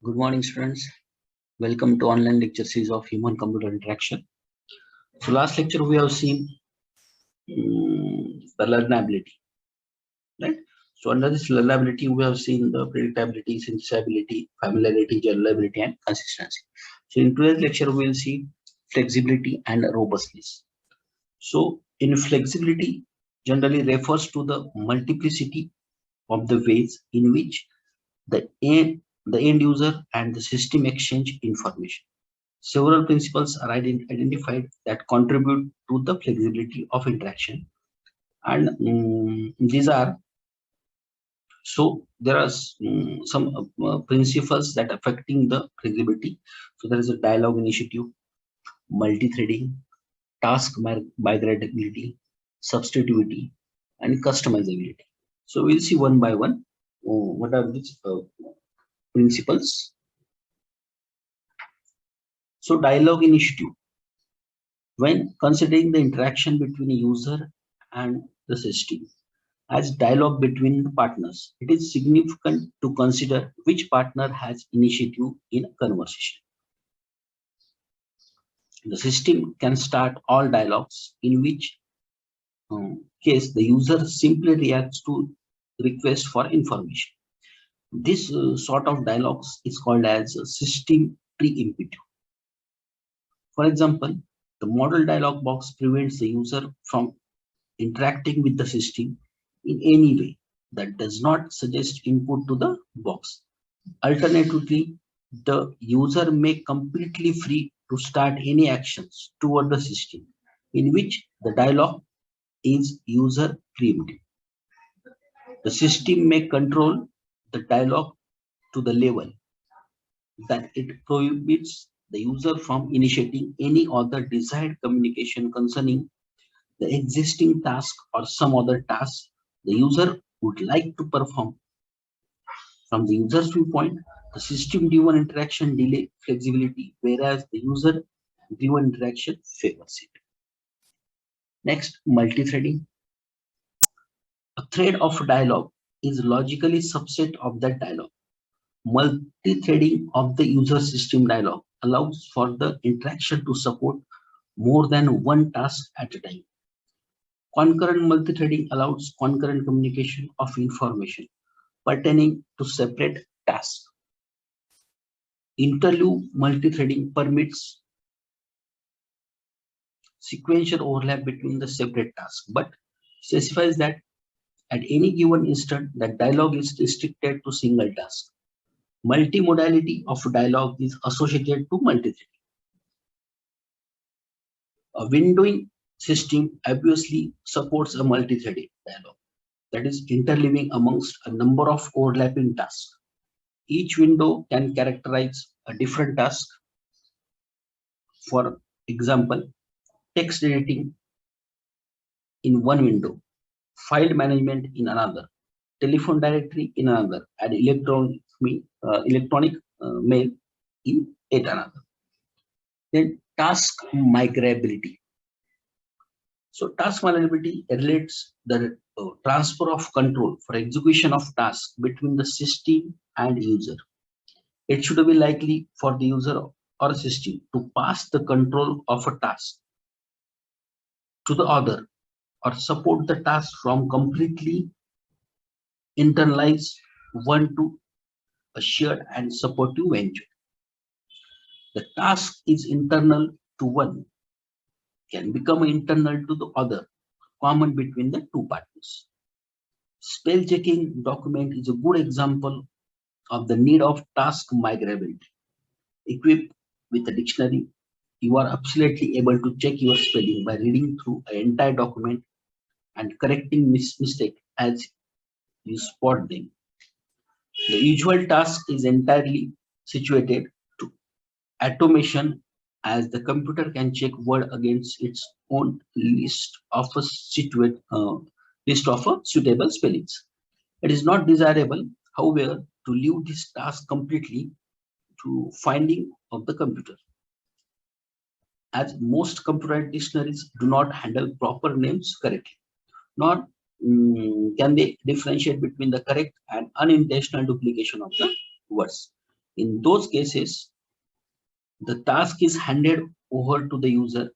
Good morning, students. Welcome to online lecture series of human-computer interaction. So, last lecture we have seen the learnability, right? So, under this learnability, we have seen the predictability, synthesizability, familiarity, generalizability, and consistency. So, in today's lecture, we will see flexibility and robustness. So, in flexibility, generally refers to the multiplicity of the ways in which the end user and the system exchange information. Several principles are identified that contribute to the flexibility of interaction, and these are there are some principles that affecting the flexibility. So there is a dialogue initiative, multi-threading, task migratability, substitutability, and customizability. So we'll see one by one what are these principles. So dialogue initiative. When considering the interaction between a user and the system as dialogue between the partners, it is significant to consider which partner has initiative in a conversation. The system can start all dialogues, in which case the user simply reacts to request for information. This sort of dialogues is called as system pre-imperative. For example, the model dialog box prevents the user from interacting with the system in any way that does not suggest input to the box. Alternatively, the user may completely free to start any actions toward the system, in which the dialog is user preemptive. The system may control the dialog to the level that it prohibits the user from initiating any other desired communication concerning the existing task or some other task the user would like to perform. From the user's viewpoint, the system-driven interaction delay flexibility, whereas the user-driven interaction favors it. Next, multi-threading. A thread of dialogue is logically subset of that dialogue. Multi-threading of the user system dialogue allows for the interaction to support more than one task at a time. Concurrent multithreading allows concurrent communication of information pertaining to separate tasks. Interloop multithreading permits sequential overlap between the separate tasks, but specifies that at any given instant, that dialogue is restricted to single task. Multimodality of dialogue is associated to multithreading. A windowing system obviously supports a multi-threaded dialogue, that is interleaving amongst a number of overlapping tasks. Each window can characterize a different task. For example, text editing in one window, file management in another, telephone directory in another, and electronic mail in yet another. Then task migrability. So task migrability relates the transfer of control for execution of tasks between the system and user. It should be likely for the user or system to pass the control of a task to the other or support the task from completely internalize one to a shared and supportive venture. The task is internal to one, can become internal to the other, common between the two partners. Spell checking document is a good example of the need of task migrability. Equipped with a dictionary, you are absolutely able to check your spelling by reading through an entire document and correcting mistake as you spot them. The usual task is entirely situated to automation, as the computer can check word against its own list of suitable spellings. It is not desirable, however, to leave this task completely to finding of the computer, as most computer dictionaries do not handle proper names correctly, nor can they differentiate between the correct and unintentional duplication of the words. In those cases, the task is handed over to the user.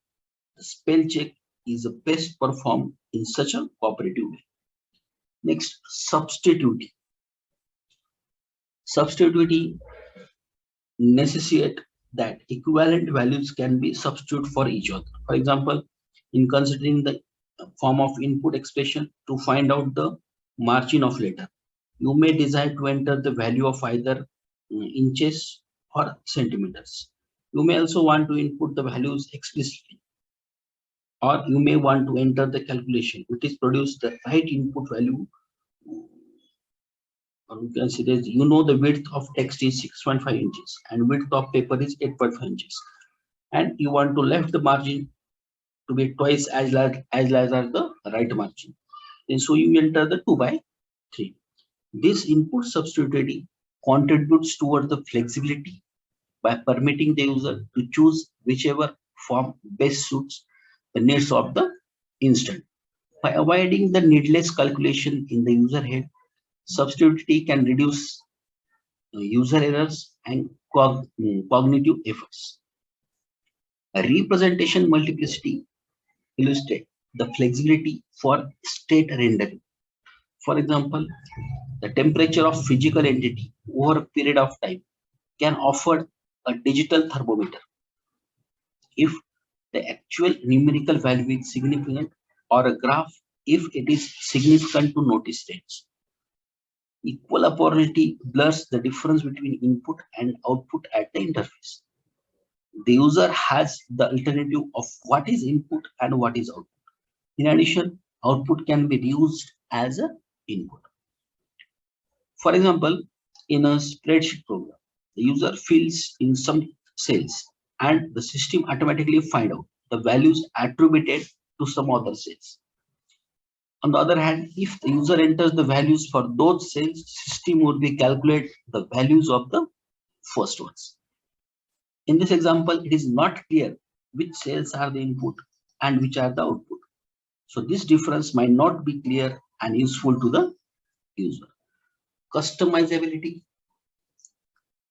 The spell check is best performed in such a cooperative way. Next, substituting. Substituting necessitate that equivalent values can be substituted for each other. For example, in considering the form of input expression to find out the margin of letter, you may desire to enter the value of either inches or centimeters. You may also want to input the values explicitly, or you may want to enter the calculation which is produce the right input value. Or you can see this, the width of text is 6.5 inches and width of paper is 8.5 inches, and you want to left the margin to be twice as large as the right margin. And so you enter the 2/3. This input substituting contributes toward the flexibility by permitting the user to choose whichever form best suits the needs of the instant. By avoiding the needless calculation in the user head, substituting can reduce user errors and cognitive efforts. A representation multiplicity illustrates the flexibility for state rendering. For example, the temperature of physical entity over a period of time can offer a digital thermometer if the actual numerical value is significant, or a graph if it is significant to notice rates. Equal opportunity blurs the difference between input and output at the interface. The user has the alternative of what is input and what is output. In addition, output can be used as an input. For example, in a spreadsheet program, the user fills in some cells and the system automatically finds out the values attributed to some other cells. On the other hand, if the user enters the values for those cells, system would be calculate the values of the first ones. In this example, it is not clear which cells are the input and which are the output. So this difference might not be clear and useful to the user. Customizability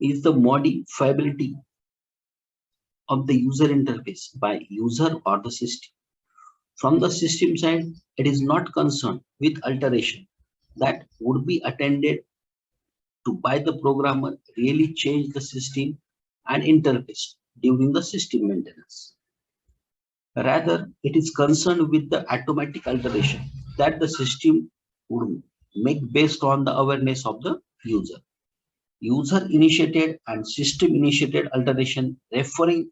is the modifiability of the user interface by user or the system. From the system side, it is not concerned with alteration that would be attended to by the programmer really change the system and interface during the system maintenance. Rather, it is concerned with the automatic alteration that the system would make based on the awareness of the user. User initiated and system initiated alteration referring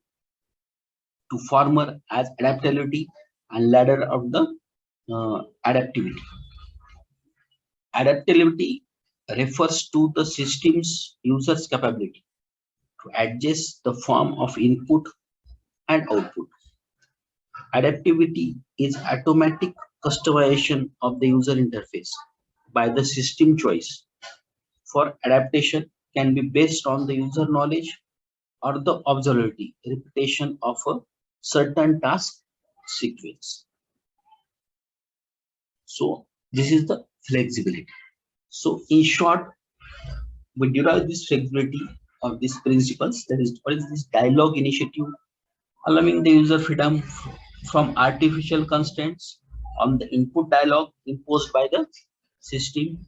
to former as adaptability and latter of the adaptivity. Adaptability refers to the system's user's capability to adjust the form of input and output. Adaptivity is automatic customization of the user interface by the system choice. For adaptation can be based on the user knowledge or the observability repetition of a certain task sequence. So this is the flexibility. So in short, we derive this flexibility of these principles. That is, what is this dialogue initiative, allowing the user freedom from artificial constraints on the input dialogue imposed by the system.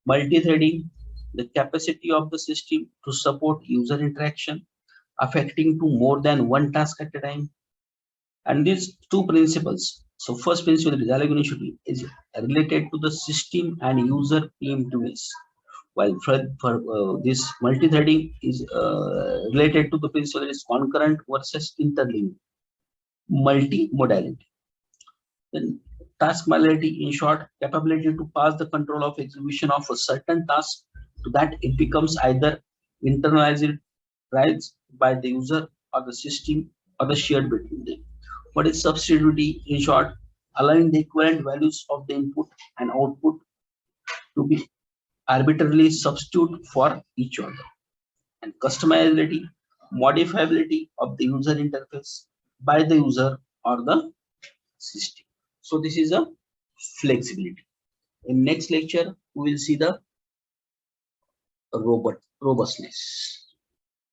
Multi-threading, the capacity of the system to support user interaction, affecting to more than one task at a time. And these two principles. So first principle, the Dialog Initiative, is related to the system and user preemptiveness, while this multi-threading is related to the principle that is concurrent versus interlinked. Multi-modality. Then task modality, in short, capability to pass the control of execution of a certain task to that it becomes either internalized rights by the user or the system or the shared between them. What is substitutability? In short, allowing the equivalent values of the input and output to be arbitrarily substitute for each other. And customizability, modifiability of the user interface by the user or the system. So this is a flexibility. In next lecture, we will see the robustness.